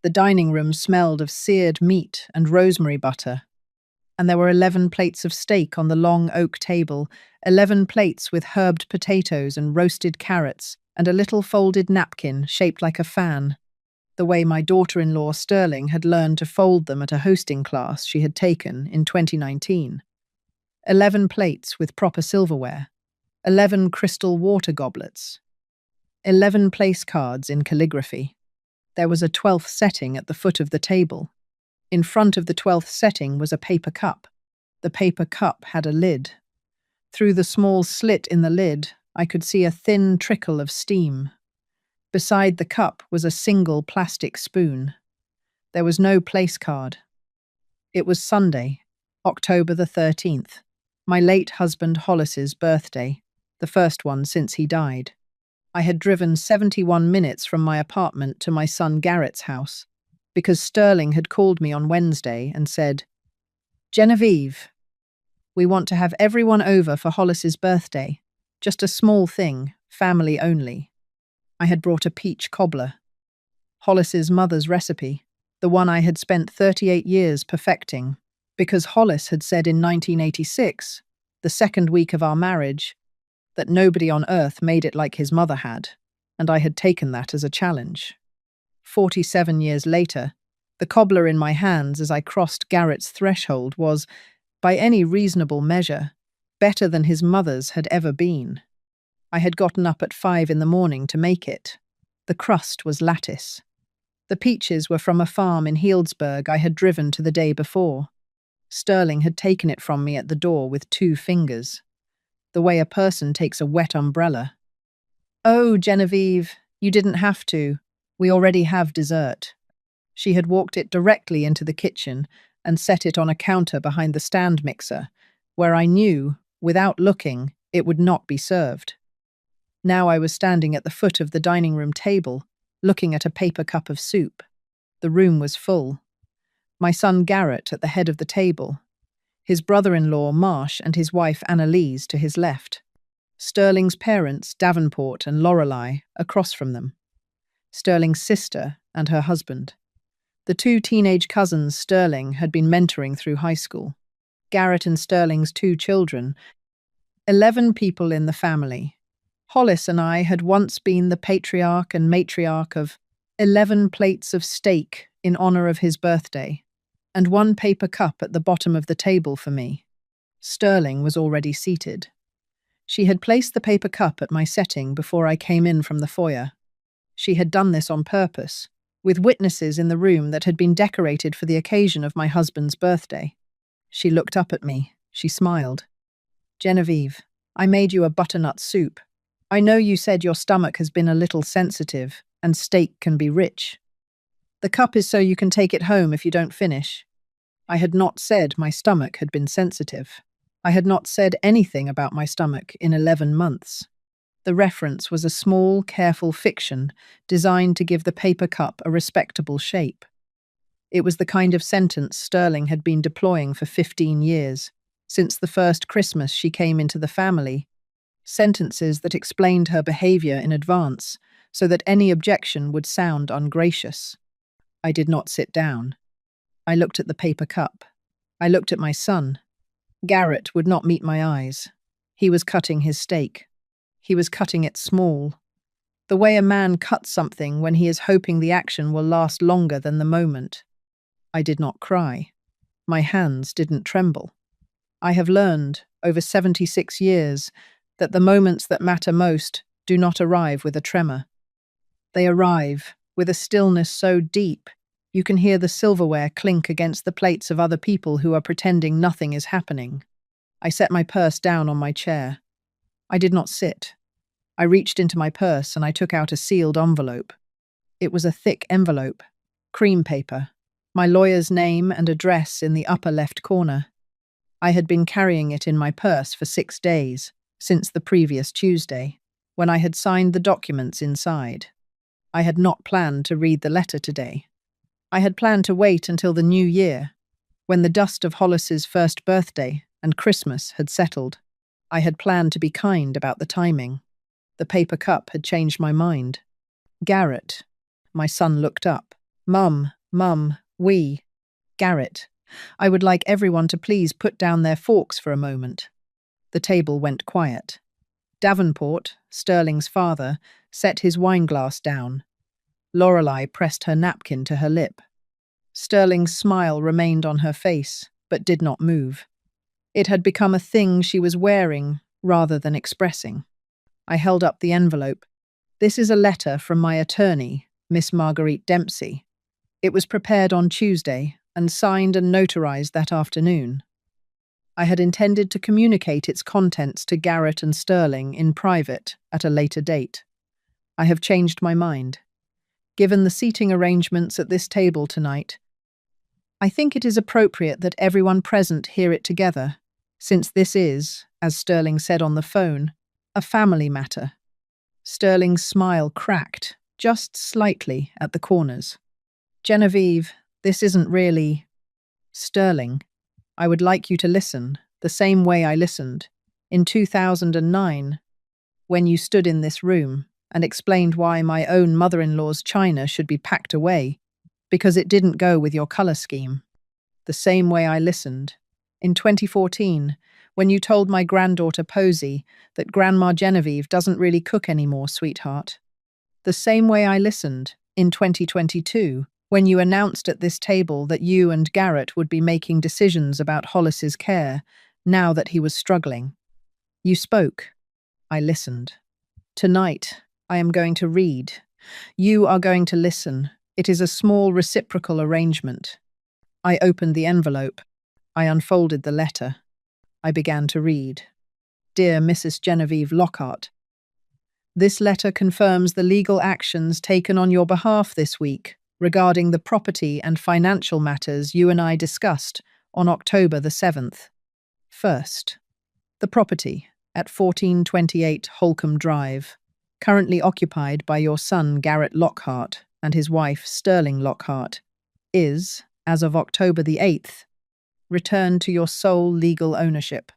The dining room smelled of seared meat and rosemary butter, and there were 11 plates of steak on the long oak table, 11 plates with herbed potatoes and roasted carrots, and a little folded napkin shaped like a fan, the way my daughter-in-law Sterling had learned to fold them at a hosting class she had taken in 2019. 11 plates with proper silverware, 11 crystal water goblets, 11 place cards in calligraphy. There was a 12th setting at the foot of the table. In front of the 12th setting was a paper cup. The paper cup had a lid. Through the small slit in the lid, I could see a thin trickle of steam. Beside the cup was a single plastic spoon. There was no place card. It was Sunday, October the 13th, my late husband Hollis's birthday, the first one since he died. I had driven 71 minutes from my apartment to my son Garrett's house, because Sterling had called me on Wednesday and said, "Genevieve, we want to have everyone over for Hollis's birthday. Just a small thing, family only." I had brought a peach cobbler, Hollis's mother's recipe, the one I had spent 38 years perfecting, because Hollis had said in 1986, the second week of our marriage, that nobody on earth made it like his mother had, and I had taken that as a challenge. 47 years later, the cobbler in my hands as I crossed Garrett's threshold was, by any reasonable measure, better than his mother's had ever been. I had gotten up at 5 in the morning to make it. The crust was lattice. The peaches were from a farm in Healdsburg I had driven to the day before. Sterling had taken it from me at the door with 2 fingers, the way a person takes a wet umbrella. "Oh, Genevieve, you didn't have to. We already have dessert." She had walked it directly into the kitchen and set it on a counter behind the stand mixer, where I knew, without looking, it would not be served. Now I was standing at the foot of the dining room table, looking at a paper cup of soup. The room was full. My son Garrett at the head of the table, his brother-in-law Marsh and his wife Annalise to his left, Sterling's parents Davenport and Lorelei across from them, Sterling's sister and her husband, the 2 teenage cousins Sterling had been mentoring through high school, Garrett and Sterling's 2 children, 11 people in the family. Hollis and I had once been the patriarch and matriarch of 11 plates of steak in honor of his birthday, and 1 paper cup at the bottom of the table for me. Sterling was already seated. She had placed the paper cup at my setting before I came in from the foyer. She had done this on purpose, with witnesses in the room that had been decorated for the occasion of my husband's birthday. She looked up at me. She smiled. "Genevieve, I made you a butternut soup. I know you said your stomach has been a little sensitive, and steak can be rich. The cup is so you can take it home if you don't finish." I had not said my stomach had been sensitive. I had not said anything about my stomach in 11 months. The reference was a small, careful fiction designed to give the paper cup a respectable shape. It was the kind of sentence Sterling had been deploying for 15 years, since the first Christmas she came into the family. Sentences that explained her behavior in advance, so that any objection would sound ungracious. I did not sit down. I looked at the paper cup. I looked at my son. Garrett would not meet my eyes. He was cutting his steak. He was cutting it small. The way a man cuts something when he is hoping the action will last longer than the moment. I did not cry. My hands didn't tremble. I have learned, over 76 years, that the moments that matter most do not arrive with a tremor. They arrive with a stillness so deep you can hear the silverware clink against the plates of other people who are pretending nothing is happening. I set my purse down on my chair. I did not sit. I reached into my purse and I took out a sealed envelope. It was a thick envelope, cream paper, my lawyer's name and address in the upper left corner. I had been carrying it in my purse for 6 days, since the previous Tuesday, when I had signed the documents inside. I had not planned to read the letter today. I had planned to wait until the new year, when the dust of Hollis's first birthday and Christmas had settled. I had planned to be kind about the timing. The paper cup had changed my mind. Garrett, my son looked up. Mum, Garrett. I would like everyone to please put down their forks for a moment. The table went quiet. Davenport, Sterling's father, set his wineglass down. Lorelei pressed her napkin to her lip. Sterling's smile remained on her face, but did not move. It had become a thing she was wearing rather than expressing. I held up the envelope. This is a letter from my attorney, Miss Marguerite Dempsey. It was prepared on Tuesday and signed and notarized that afternoon. I had intended to communicate its contents to Garrett and Sterling in private at a later date. I have changed my mind. Given the seating arrangements at this table tonight, I think it is appropriate that everyone present hear it together, since this is, as Sterling said on the phone, a family matter. Sterling's smile cracked, just slightly, at the corners. Genevieve, this isn't really… Sterling, I would like you to listen, the same way I listened, in 2009, when you stood in this room and explained why my own mother-in-law's china should be packed away, because it didn't go with your color scheme. The same way I listened, in 2014, when you told my granddaughter Posey that Grandma Genevieve doesn't really cook anymore, sweetheart. The same way I listened, in 2022, when you announced at this table that you and Garrett would be making decisions about Hollis's care, now that he was struggling. You spoke. I listened. Tonight, I am going to read. You are going to listen. It is a small reciprocal arrangement. I opened the envelope. I unfolded the letter. I began to read. Dear Mrs. Genevieve Lockhart, this letter confirms the legal actions taken on your behalf this week regarding the property and financial matters you and I discussed on October the 7th. First, the property at 1428 Holcombe Drive, currently occupied by your son Garrett Lockhart and his wife Sterling Lockhart, is, as of October the 8th, returned to your sole legal ownership.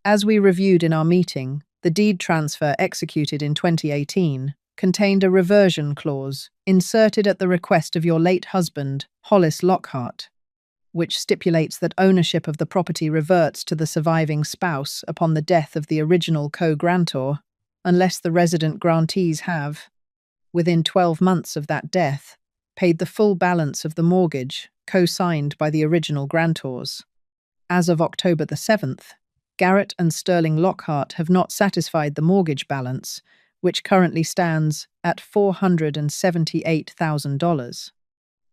As we reviewed in our meeting, the deed transfer executed in 2018 contained a reversion clause inserted at the request of your late husband, Hollis Lockhart, which stipulates that ownership of the property reverts to the surviving spouse upon the death of the original co-grantor, unless the resident grantees have, within 12 months of that death, paid the full balance of the mortgage co-signed by the original grantors. As of October the 7th, Garrett and Sterling Lockhart have not satisfied the mortgage balance, which currently stands at $478,000.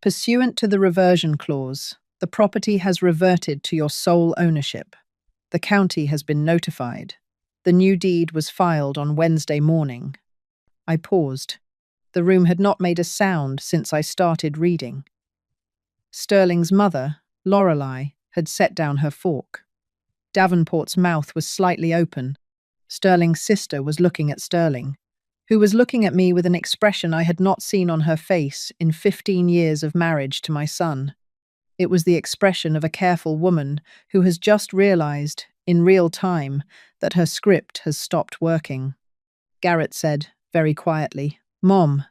Pursuant to the reversion clause, the property has reverted to your sole ownership. The county has been notified. The new deed was filed on Wednesday morning. I paused. The room had not made a sound since I started reading. Sterling's mother, Lorelei, had set down her fork. Davenport's mouth was slightly open. Sterling's sister was looking at Sterling, who was looking at me with an expression I had not seen on her face in 15 years of marriage to my son. It was the expression of a careful woman who has just realized, in real time, that her script has stopped working. Garrett said, very quietly, Mom,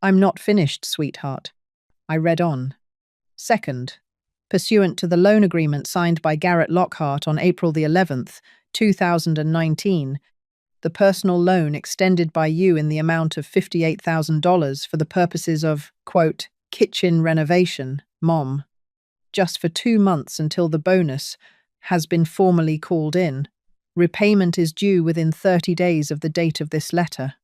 I'm not finished, sweetheart. I read on. Second, pursuant to the loan agreement signed by Garrett Lockhart on April the 11th, 2019, the personal loan extended by you in the amount of $58,000 for the purposes of, quote, kitchen renovation, Mom, just for 2 months until the bonus has been formally called in. Repayment is due within 30 days of the date of this letter.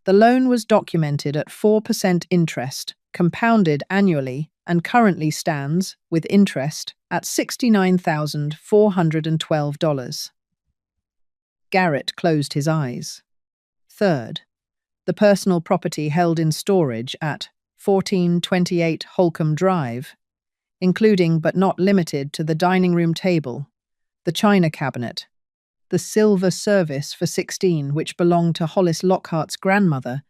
The loan was documented at 4% interest, compounded annually, and currently stands, with interest, at $69,412. Garrett closed his eyes. Third, the personal property held in storage at 1428 Holcombe Drive, including but not limited to the dining room table, the china cabinet, the silver service for 16 which belonged to Hollis Lockhart's grandmother,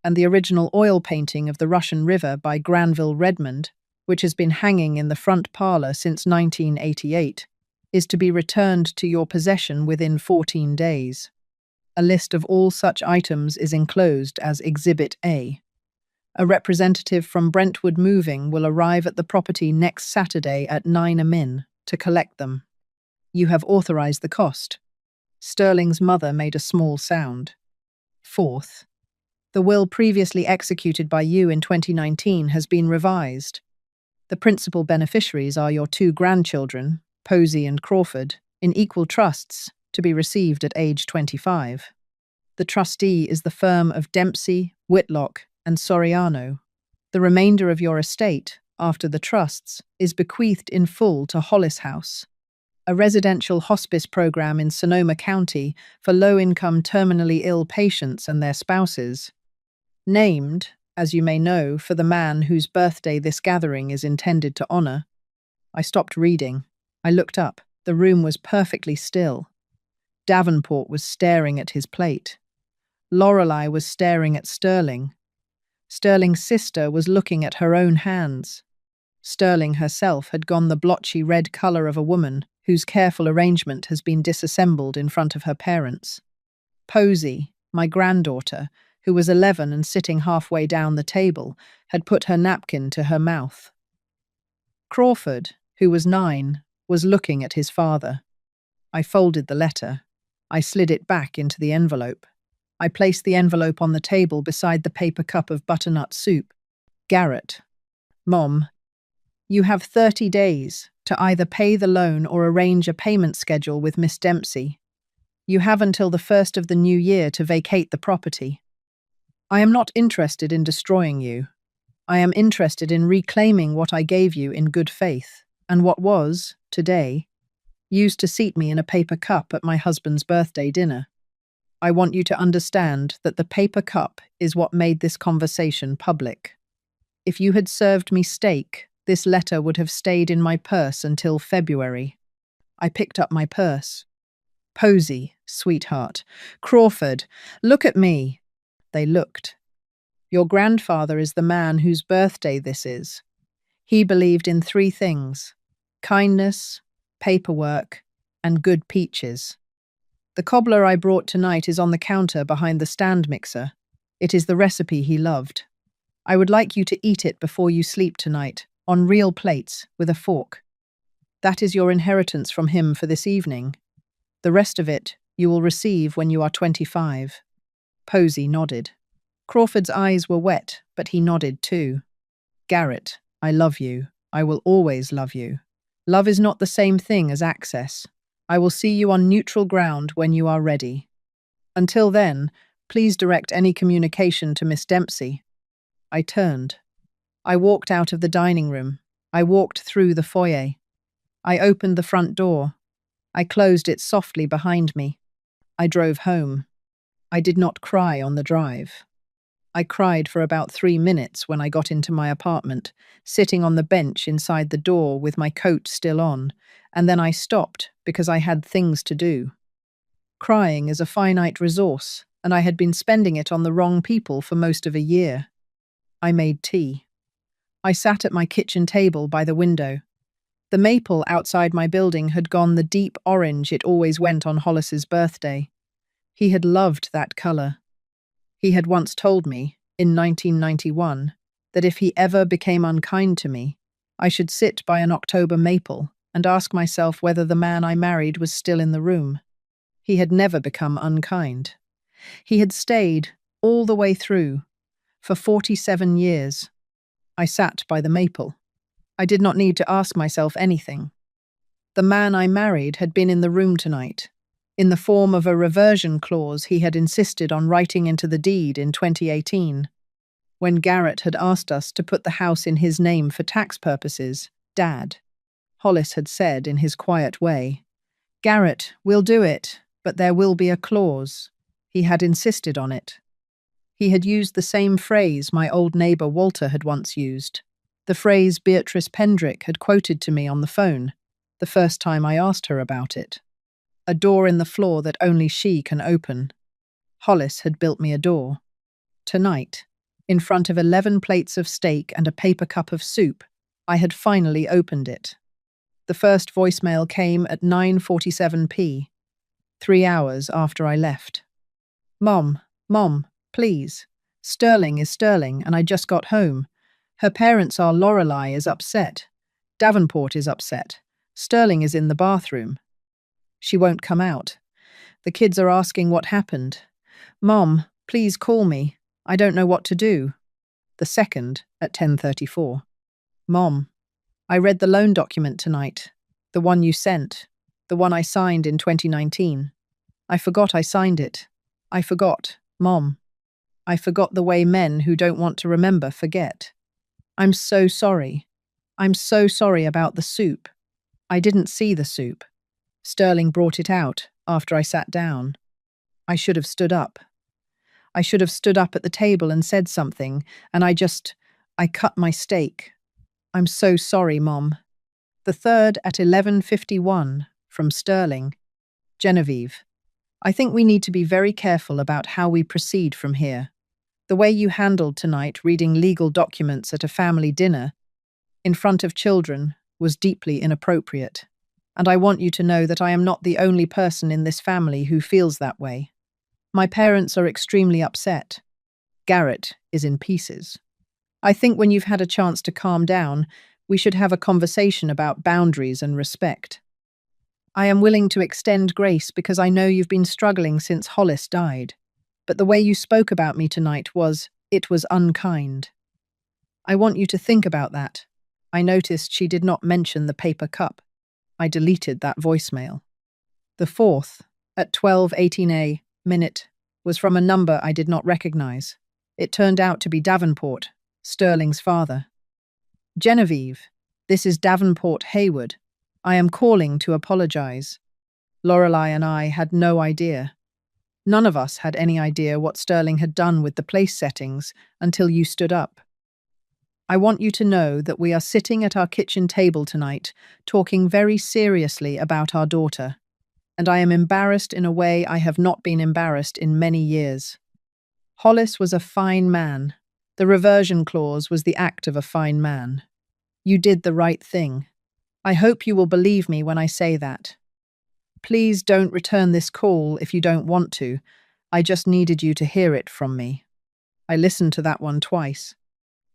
and the original oil painting of the Russian River by Granville Redmond, which has been hanging in the front parlour since 1988, is to be returned to your possession within 14 days. A list of all such items is enclosed as Exhibit A. A representative from Brentwood Moving will arrive at the property next Saturday at 9 a.m. to collect them. You have authorized the cost. Sterling's mother made a small sound. Fourth, the will previously executed by you in 2019 has been revised. The principal beneficiaries are your two grandchildren, Posey and Crawford, in equal trusts to be received at age 25. The trustee is the firm of Dempsey, Whitlock, and Soriano. The remainder of your estate, after the trusts, is bequeathed in full to Hollis House, a residential hospice program in Sonoma County for low-income terminally ill patients and their spouses. Named, as you may know, for the man whose birthday this gathering is intended to honor. I stopped reading. I looked up. The room was perfectly still. Davenport was staring at his plate. Lorelei was staring at Sterling. Sterling's sister was looking at her own hands. Sterling herself had gone the blotchy red color of a woman whose careful arrangement has been disassembled in front of her parents. Posey, my granddaughter, who was 11 and sitting halfway down the table, had put her napkin to her mouth. Crawford, who was 9, was looking at his father. I folded the letter. I slid it back into the envelope. I placed the envelope on the table beside the paper cup of butternut soup. Garrett. Mom, you have 30 days to either pay the loan or arrange a payment schedule with Miss Dempsey. You have until the 1st of the new year to vacate the property. I am not interested in destroying you. I am interested in reclaiming what I gave you in good faith, and what was, today, used to seat me in a paper cup at my husband's birthday dinner. I want you to understand that the paper cup is what made this conversation public. If you had served me steak, this letter would have stayed in my purse until February. I picked up my purse. Posey, sweetheart. Crawford, look at me. They looked. Your grandfather is the man whose birthday this is. He believed in 3 things: kindness, paperwork, and good peaches. The cobbler I brought tonight is on the counter behind the stand mixer. It is the recipe he loved. I would like you to eat it before you sleep tonight, on real plates, with a fork. That is your inheritance from him for this evening. The rest of it you will receive when you are 25. Posey nodded. Crawford's eyes were wet, but he nodded too. Garrett, I love you. I will always love you. Love is not the same thing as access. I will see you on neutral ground when you are ready. Until then, please direct any communication to Miss Dempsey. I turned. I walked out of the dining room. I walked through the foyer. I opened the front door. I closed it softly behind me. I drove home. I did not cry on the drive. I cried for about 3 minutes when I got into my apartment, sitting on the bench inside the door with my coat still on, and then I stopped because I had things to do. Crying is a finite resource, and I had been spending it on the wrong people for most of a year. I made tea. I sat at my kitchen table by the window. The maple outside my building had gone the deep orange it always went on Hollis's birthday. He had loved that colour. He had once told me, in 1991, that if he ever became unkind to me, I should sit by an October maple and ask myself whether the man I married was still in the room. He had never become unkind. He had stayed, all the way through, for 47 years. I sat by the maple. I did not need to ask myself anything. The man I married had been in the room tonight. In the form of a reversion clause he had insisted on writing into the deed in 2018. When Garrett had asked us to put the house in his name for tax purposes, Dad, Hollis had said in his quiet way, "Garrett, we'll do it, but there will be a clause." He had insisted on it. He had used the same phrase my old neighbour Walter had once used, the phrase Beatrice Pendrick had quoted to me on the phone, the first time I asked her about it. A door in the floor that only she can open. Hollis had built me a door. Tonight, in front of 11 plates of steak and a paper cup of soup, I had finally opened it. The first voicemail came at 9:47 p., 3 hours after I left. Mom, please. Sterling is Sterling, and I just got home. Her parents are Lorelei is upset. Davenport is upset. Sterling is in the bathroom. She won't come out. The kids are asking what happened. Mom, please call me. I don't know what to do. The second at 10:34. Mom, I read the loan document tonight. The one you sent. The one I signed in 2019. I forgot I signed it. I forgot, Mom. I forgot the way men who don't want to remember forget. I'm so sorry. I'm so sorry about the soup. I didn't see the soup. Sterling brought it out after I sat down. I should have stood up. I should have stood up at the table and said something, and I cut my steak. I'm so sorry, Mom. The third at 11:51 from Sterling. Genevieve, I think we need to be very careful about how we proceed from here. The way you handled tonight reading legal documents at a family dinner in front of children was deeply inappropriate. And I want you to know that I am not the only person in this family who feels that way. My parents are extremely upset. Garrett is in pieces. I think when you've had a chance to calm down, we should have a conversation about boundaries and respect. I am willing to extend grace because I know you've been struggling since Hollis died. But the way you spoke about me tonight it was unkind. I want you to think about that. I noticed she did not mention the paper cup. I deleted that voicemail. The fourth, at 12:18 minute, was from a number I did not recognize. It turned out to be Davenport, Sterling's father. Genevieve, this is Davenport Hayward. I am calling to apologize. Lorelei and I had no idea. None of us had any idea what Sterling had done with the place settings until you stood up. I want you to know that we are sitting at our kitchen table tonight, talking very seriously about our daughter, and I am embarrassed in a way I have not been embarrassed in many years. Hollis was a fine man. The reversion clause was the act of a fine man. You did the right thing. I hope you will believe me when I say that. Please don't return this call if you don't want to. I just needed you to hear it from me. I listened to that one twice.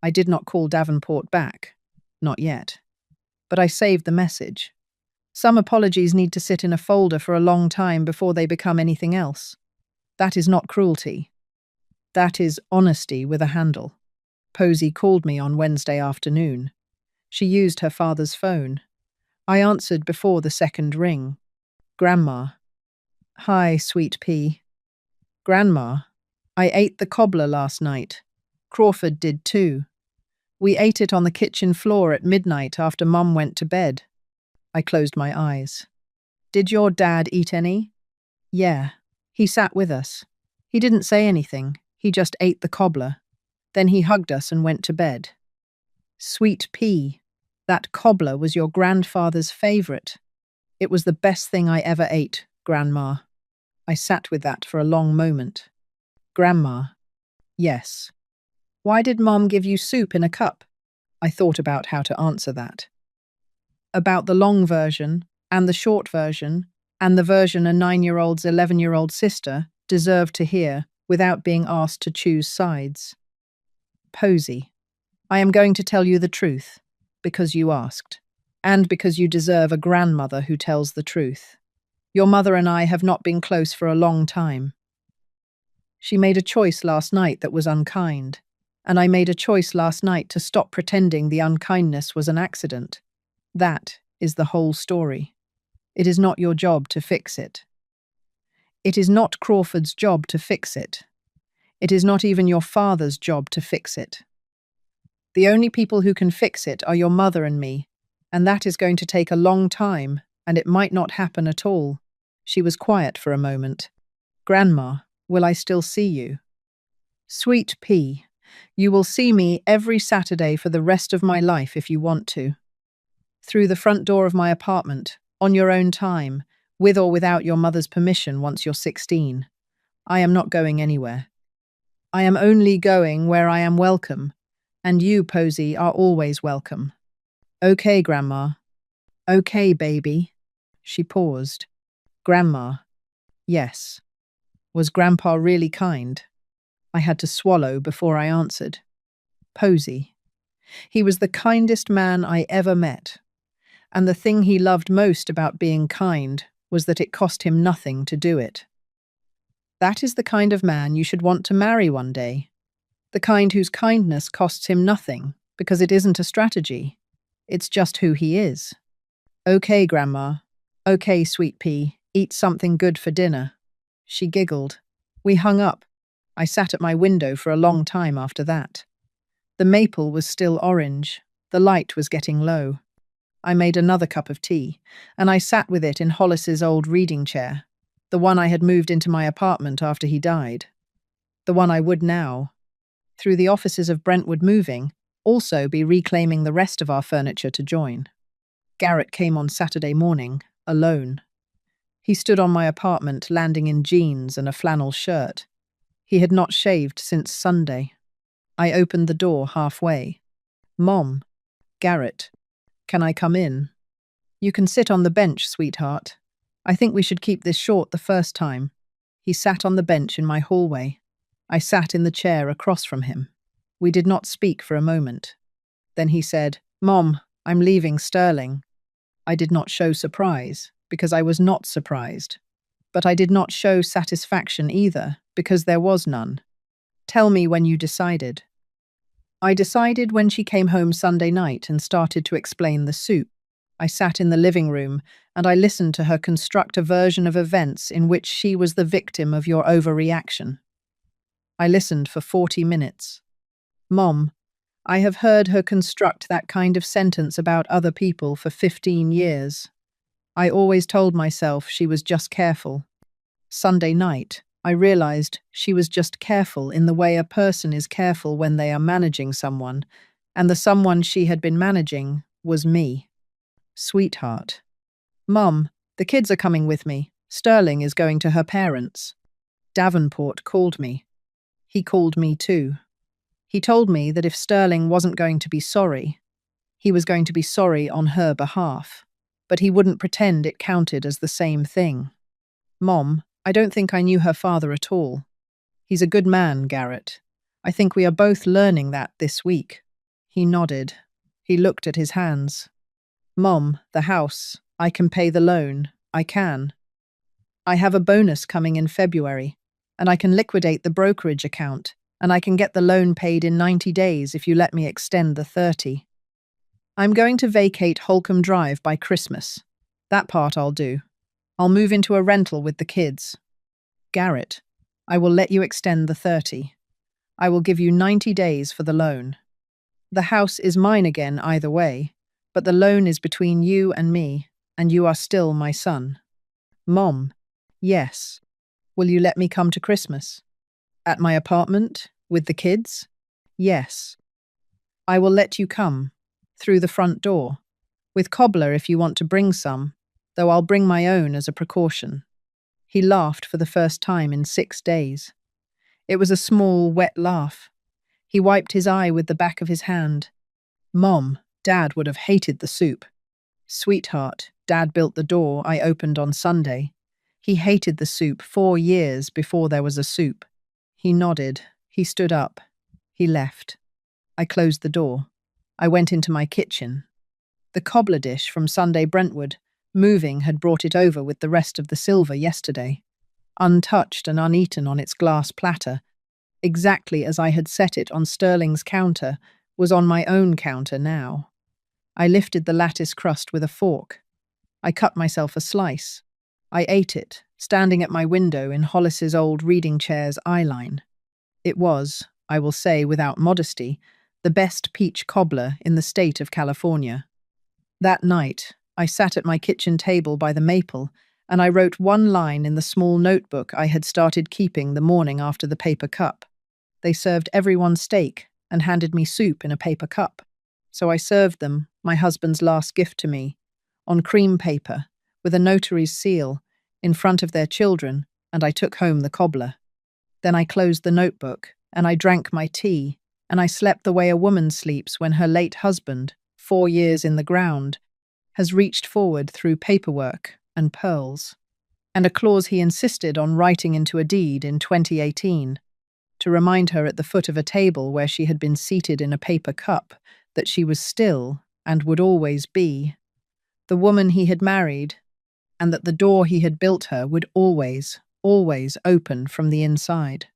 I did not call Davenport back. Not yet. But I saved the message. Some apologies need to sit in a folder for a long time before they become anything else. That is not cruelty. That is honesty with a handle. Posey called me on Wednesday afternoon. She used her father's phone. I answered before the second ring. Grandma. Hi, sweet pea. Grandma, I ate the cobbler last night. Crawford did too. We ate it on the kitchen floor at midnight after Mum went to bed. I closed my eyes. Did your dad eat any? Yeah. He sat with us. He didn't say anything. He just ate the cobbler. Then he hugged us and went to bed. Sweet pea, that cobbler was your grandfather's favorite. It was the best thing I ever ate, Grandma. I sat with that for a long moment. Grandma. Yes. Why did Mom give you soup in a cup? I thought about how to answer that. About the long version, and the short version, and the version a 9-year-old's 11-year-old sister deserved to hear without being asked to choose sides. Posey. I am going to tell you the truth, because you asked, and because you deserve a grandmother who tells the truth. Your mother and I have not been close for a long time. She made a choice last night that was unkind, and I made a choice last night to stop pretending the unkindness was an accident. That is the whole story. It is not your job to fix it. It is not Crawford's job to fix it. It is not even your father's job to fix it. The only people who can fix it are your mother and me, and that is going to take a long time, and it might not happen at all. She was quiet for a moment. Grandma, will I still see you? Sweet pea, you will see me every Saturday for the rest of my life if you want to. Through the front door of my apartment, on your own time, with or without your mother's permission once you're 16. I am not going anywhere. I am only going where I am welcome, and you, Posey, are always welcome. Okay, Grandma. Okay, baby. She paused. Grandma. Yes. Was Grandpa really kind? I had to swallow before I answered. Posey. He was the kindest man I ever met, and the thing he loved most about being kind was that it cost him nothing to do it. That is the kind of man you should want to marry one day. The kind whose kindness costs him nothing, because it isn't a strategy. It's just who he is. Okay, Grandma. Okay, Sweet Pea, eat something good for dinner. She giggled. We hung up. I sat at my window for a long time after that. The maple was still orange. The light was getting low. I made another cup of tea, and I sat with it in Hollis's old reading chair, the one I had moved into my apartment after he died. The one I would now, through the offices of Brentwood Moving, also be reclaiming the rest of our furniture to join. Garrett came on Saturday morning, alone. He stood on my apartment, landing in jeans and a flannel shirt. He had not shaved since Sunday. I opened the door halfway. Mom, Garrett, can I come in? You can sit on the bench, sweetheart. I think we should keep this short the first time. He sat on the bench in my hallway. I sat in the chair across from him. We did not speak for a moment. Then he said, Mom, I'm leaving Sterling. I did not show surprise, because I was not surprised. But I did not show satisfaction either, because there was none. Tell me when you decided. I decided when she came home Sunday night and started to explain the soup. I sat in the living room and I listened to her construct a version of events in which she was the victim of your overreaction. I listened for 40 minutes. Mom, I have heard her construct that kind of sentence about other people for 15 years. I always told myself she was just careful. Sunday night, I realized she was just careful in the way a person is careful when they are managing someone, and the someone she had been managing was me. Sweetheart. Mum, the kids are coming with me. Sterling is going to her parents. Davenport called me. He called me too. He told me that if Sterling wasn't going to be sorry, he was going to be sorry on her behalf, but he wouldn't pretend it counted as the same thing. Mom, I don't think I knew her father at all. He's a good man, Garrett. I think we are both learning that this week. He nodded. He looked at his hands. Mom, the house. I can pay the loan. I can. I have a bonus coming in February, and I can liquidate the brokerage account, and I can get the loan paid in 90 days if you let me extend the 30. I'm going to vacate Holcomb Drive by Christmas. That part I'll do. I'll move into a rental with the kids. Garrett, I will let you extend the 30. I will give you 90 days for the loan. The house is mine again either way, but the loan is between you and me, and you are still my son. Mom, yes. Will you let me come to Christmas? At my apartment, with the kids? Yes. I will let you come, through the front door, with cobbler if you want to bring some, though I'll bring my own as a precaution. He laughed for the first time in 6 days. It was a small, wet laugh. He wiped his eye with the back of his hand. Mom, Dad would have hated the soup. Sweetheart, Dad built the door I opened on Sunday. He hated the soup 4 years before there was a soup. He nodded. He stood up. He left. I closed the door. I went into my kitchen. The cobbler dish from Sunday Brentwood, moving, had brought it over with the rest of the silver yesterday, untouched and uneaten on its glass platter, exactly as I had set it on Sterling's counter, was on my own counter now. I lifted the lattice crust with a fork. I cut myself a slice. I ate it, standing at my window in Hollis's old reading chair's eyeline. It was, I will say without modesty, the best peach cobbler in the state of California. That night, I sat at my kitchen table by the maple, and I wrote one line in the small notebook I had started keeping the morning after the paper cup. They served everyone steak and handed me soup in a paper cup. So I served them, my husband's last gift to me, on cream paper, with a notary's seal, in front of their children, and I took home the cobbler. Then I closed the notebook, and I drank my tea, and I slept the way a woman sleeps when her late husband, 4 years in the ground, has reached forward through paperwork and pearls, and a clause he insisted on writing into a deed in 2018. to remind her at the foot of a table where she had been seated in a paper cup that she was still, and would always be, the woman he had married, and that the door he had built her would always, always open from the inside.